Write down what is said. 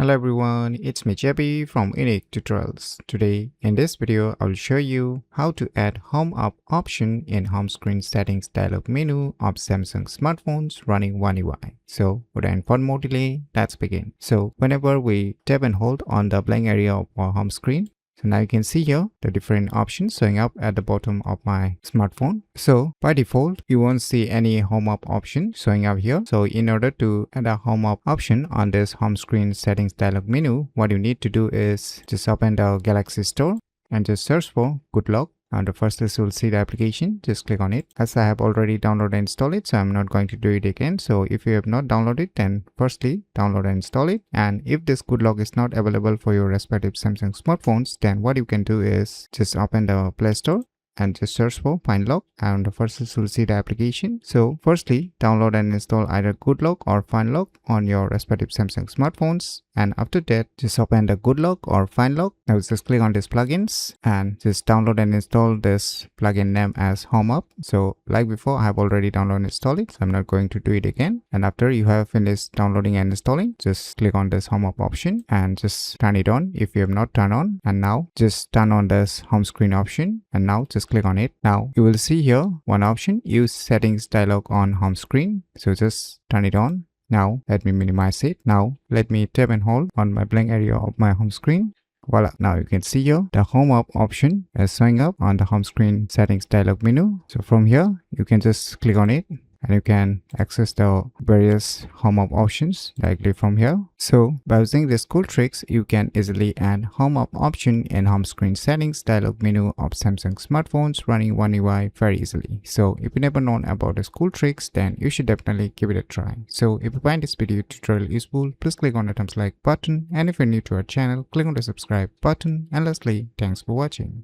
Hello everyone, it's me JB from UniqueTutorials. Today in this video, I will show you how to add Home Up option in home screen settings dialog menu of Samsung smartphones running One UI. So without further more delay, let's begin. So whenever we tap and hold on the blank area of our home screen, so now you can see here the different options showing up at the bottom of my smartphone. So by default, you won't see any home up option showing up here. So in order to add a home up option on this home screen settings dialog menu, what you need to do is just open the Galaxy Store and just search for Dialog. And the first is you'll see the application, just click on it. As I have already downloaded and installed it, so I'm not going to do it again. So if you have not downloaded, then firstly download and install it. And if this Dialog is not available for your respective Samsung smartphones, then what you can do is just open the Play Store and just search for Dialog, and the first is you'll see the application. So firstly download and install either Dialog or Dialog on your respective Samsung smartphones, and after that just open the Dialog or Dialog. Now just click on this plugins and just download and install this plugin name as Home Up. So like before, I have already downloaded and installed it, so I'm not going to do it again. And after you have finished downloading and installing, just click on this Home Up option and just turn it on if you have not turned on. And now just turn on this home screen option, and now just click on it. Now you will see here one option, use settings dialog on home screen. So just turn it on. Now let me minimize it. Now let me tap and hold on my blank area of my home screen. Voila, now you can see here the home up option is showing up on the home screen settings dialog menu. So from here you can just click on it and you can access the various home up options directly from here. So by using these cool tricks, you can easily add home up option in home screen settings dialog menu of Samsung smartphones running One UI very easily. So if you never known about these cool tricks, then you should definitely give it a try. So if you find this video tutorial useful, please click on the thumbs like button, and if you're new to our channel, click on the subscribe button, and lastly, thanks for watching.